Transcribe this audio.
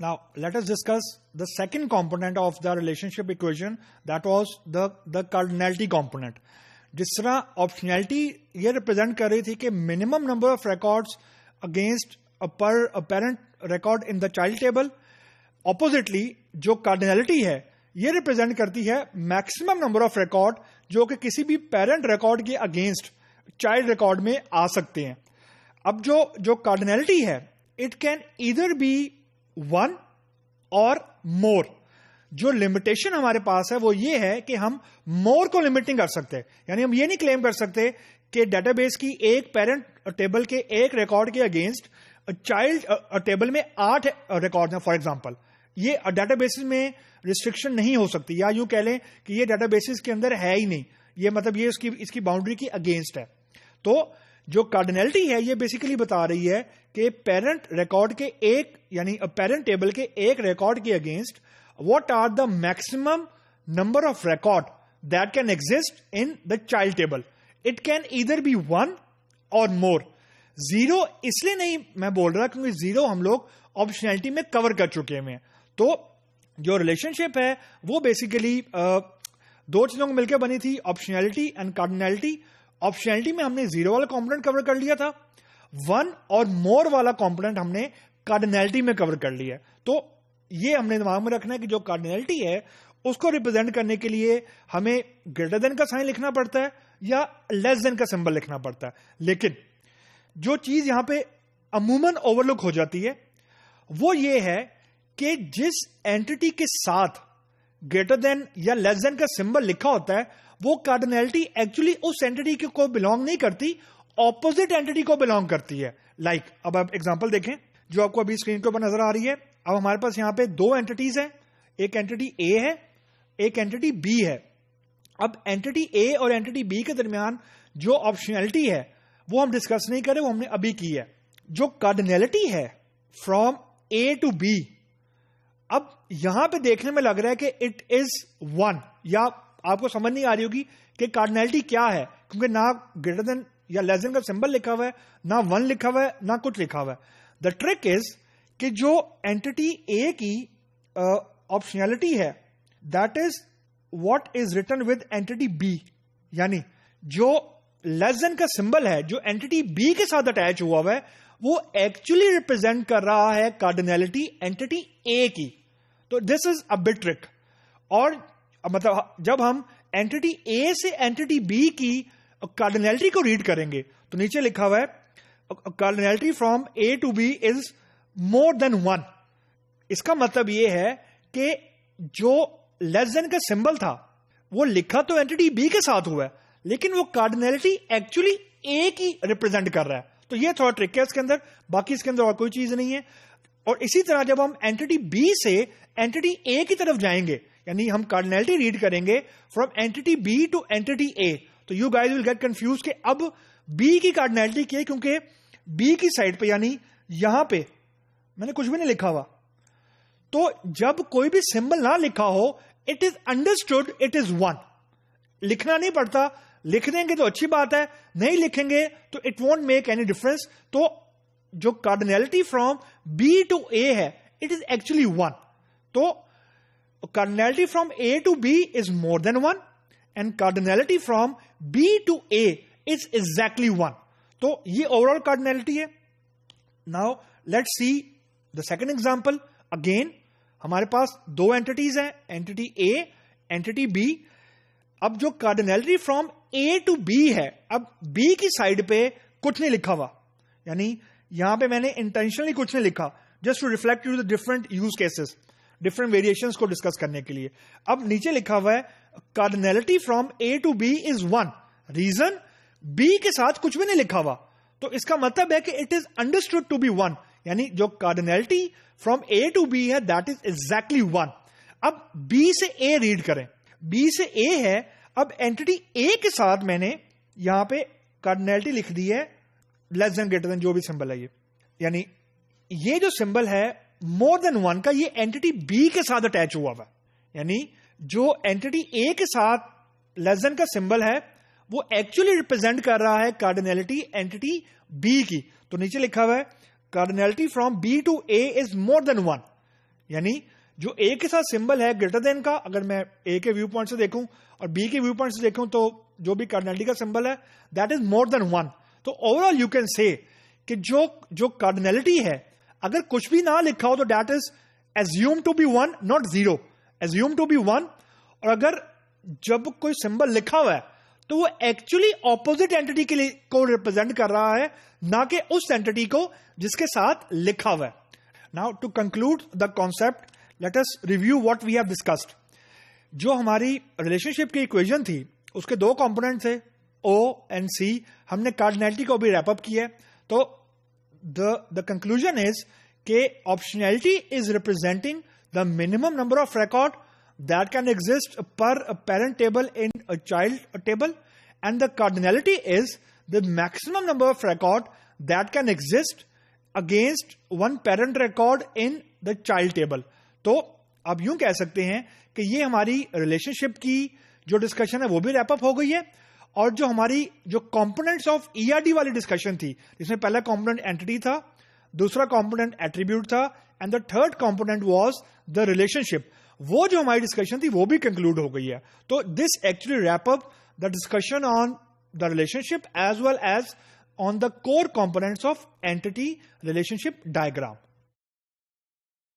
Now, let us discuss the second component of the relationship equation, that was the cardinality component. जिस तरह optionality ये represent कर रही थी कि minimum number of records against per parent record in the child table, oppositely जो cardinality है ये रिप्रेजेंट करती है मैक्सिमम नंबर ऑफ रिकॉर्ड जो कि किसी भी पेरेंट रिकॉर्ड के अगेंस्ट चाइल्ड रिकॉर्ड में आ सकते हैं. अब जो कार्डिनैलिटी है, it can either be one और मोर. जो लिमिटेशन हमारे पास है वो ये है कि हम मोर को लिमिट नहीं कर सकते. यानी हम ये नहीं क्लेम कर सकते कि डेटाबेस की एक पेरेंट टेबल के एक रिकॉर्ड के अगेंस्ट चाइल्ड टेबल में 8 रिकॉर्ड हैं फॉर एग्जांपल. ये डेटाबेसेस में रिस्ट्रिक्शन नहीं हो सकती, या यूं कह लें कि ये डेटाबेसेस के अंदर है ही नहीं. ये मतलब ये इसकी बाउंड्री की अगेंस्ट है. तो जो कार्डिनैलिटी है ये बेसिकली बता रही है कि पेरेंट रिकॉर्ड के एक यानी पेरेंट टेबल के एक रिकॉर्ड के against what are the maximum number of record that can exist in the child table. It can either be 1 or more. 0 इसलिए नहीं मैं बोल रहा क्योंकि 0 हम लोग ऑप्शनैलिटी में कवर कर चुके हैं. तो जो रिलेशनशिप है वो बेसिकली दो चीजों को मिलकर बनी थी, ऑप्शनैलिटी एंड कार्डिनैलिटी. ऑप्शनैलिटी में हमने 0 वाला कॉम्पोनेंट कवर कर लिया था, 1 और मोर वाला कॉम्पोनेंट हमने कार्डिनैलिटी में कवर कर लिया. तो ये हमने दिमाग में रखना है कि जो कार्डिनैलिटी है उसको रिप्रेजेंट करने के लिए हमें ग्रेटर देन का साइन लिखना पड़ता है या लेस देन का सिंबल लिखना पड़ता है. लेकिन जो चीज यहां पे अमूमन ओवरलुक हो जाती है वो ये है कि जिस एंटिटी के साथ ग्रेटर देन या लेस देन का सिंबल लिखा होता है वो कार्डिनैलिटी एक्चुअली उस एंटिटी को बिलोंग नहीं करती, ऑपोजिट एंटिटी को बिलोंग करती है. लाइक अब आप एग्जांपल देखें जो आपको अभी स्क्रीन के ऊपर नजर आ रही है. अब हमारे पास यहां पे 2 एंटिटीज हैं, एक एंटिटी ए है, एक एंटिटी बी है. अब एंटिटी ए और एंटिटी बी के दरमियान जो ऑप्शनैलिटी है वो हम डिस्कस नहीं करें, वो हमने अभी की है. जो कार्डिनैलिटी है फ्रॉम ए टू बी, अब यहां पे देखने में लग रहा है कि इट इज 1, या आपको समझ नहीं आ रही होगी कि कार्डिनैलिटी क्या है क्योंकि ना ग्रेटर देन या लेस देन का सिंबल लिखा हुआ है, ना 1 लिखा हुआ है, ना कुछ लिखा हुआ है. द ट्रिक इज कि जो एंटिटी ए की ऑप्शनैलिटी है that is what is written with entity B. यानी जो लेस देन का सिंबल है जो एंटिटी बी के साथ अटैच हुआ है वो एक्चुअली रिप्रेजेंट कर रहा है कार्डिनैलिटी एंटिटी ए की. तो this is a bit trick. और मतलब जब हम एंटिटी ए से एंटिटी बी की कार्डिनैलिटी को रीड करेंगे तो नीचे लिखा हुआ है cardinality from A to B is more than 1. इसका मतलब यह है कि जो लेस देन का सिंबल था वो लिखा तो एंटिटी बी के साथ हुआ है लेकिन वो कार्डिनैलिटी एक्चुअली ए की रिप्रेजेंट कर रहा है. तो ये थोड़ा ट्रिक है इसके अंदर, बाकी इसके अंदर और कोई चीज नहीं है. और इसी तरह जब हम एंटिटी बी से एंटिटी ए की तरफ जाएंगे यानी हम कार्डिनैलिटी रीड करेंगे from entity B to entity A, तो you guys will get confuse कि अब बी की कार्डिनैलिटी क्या है, क्योंकि बी की साइड पे यानी यहां पे मैंने कुछ भी नहीं लिखा हुआ. तो जब कोई भी सिंबल ना लिखा हो it is understood it is 1. लिखना नहीं पड़ता, लिख देंगे तो अच्छी बात है, नहीं लिखेंगे तो it won't make any difference. तो जो cardinality from B to A है इट इज एक्चुअली 1. तो cardinality from A to B is more than 1 and cardinality from B to A is exactly 1. तो ये ओवरऑल कार्डिनैलिटी है. Now let's see the second example. Again हमारे पास 2 entities हैं, entity A, entity B. अब जो cardinality from A to B है, अब बी की साइड पे कुछ नहीं लिखा हुआ, यानी यहां पे मैंने इंटेंशनली कुछ नहीं लिखा, just to reflect you the different use cases, different variations को डिस्कस करने के लिए. अब नीचे लिखा हुआ है cardinality from A to B is 1. Reason, B के साथ कुछ भी नहीं लिखा हुआ, तो इसका मतलब है कि it is understood to be 1. यानी जो cardinality from A to B है दैट इज एग्जैक्टली 1. अब बी से ए रीड करें, बी से ए है. अब एंटिटी ए के साथ मैंने यहां पे कार्डिनैलिटी लिख दी है लेस देन ग्रेटर देन जो भी सिंबल है ये, यानी ये जो सिंबल है मोर देन 1 का ये एंटिटी बी के साथ अटैच हुआ हुआ. यानी जो एंटिटी ए के साथ लेस देन का सिंबल है वो एक्चुअली रिप्रेजेंट कर रहा है कार्डिनैलिटी एंटिटी बी की. तो नीचे लिखा हुआ है cardinality from B to A is more than 1. यानी जो ए के साथ सिंबल है ग्रेटर देन का, अगर मैं ए के व्यू पॉइंट से देखूं और बी के व्यू पॉइंट से देखूं, तो जो भी कार्डिनलिटी का सिंबल है दैट इज मोर देन 1. तो ओवरऑल यू कैन से कि जो कार्डिनलिटी है, अगर कुछ भी ना लिखा हो तो that is assume to be 1 not 0, assume to be 1. और अगर जब कोई सिंबल लिखा हुआ है तो वो एक्चुअली ऑपोजिट एंटिटी के लिए को रिप्रेजेंट कर रहा है, ना कि उस एंटिटी को जिसके साथ लिखा हुआ है. Now to conclude the concept, let us review what we have discussed. जो हमारी रिलेशनशिप की इक्वेशन थी उसके दो कंपोनेंट थे O एंड C. हमने कार्डिनलिटी को भी रैप अप किया है. तो द कंक्लूजन इज के optionality is representing the minimum number of record that can exist per a parent table in a child table, and the cardinality is the maximum number of record that can exist against one parent record in the child table. तो अब यूं कह सकते हैं कि ये हमारी relationship की जो डिस्कशन है वो भी रैप अप हो गई है, और जो हमारी जो कंपोनेंट्स ऑफ ईआरडी वाली डिस्कशन थी, जिसमें पहला कंपोनेंट एंटिटी था, दूसरा कंपोनेंट एट्रीब्यूट था, and the third component was the relationship, वो जो हमारी डिस्कशन थी वो भी कंक्लूड हो गई है. तो this actually wrap up the discussion on the relationship as well as on the core components of entity relationship diagram.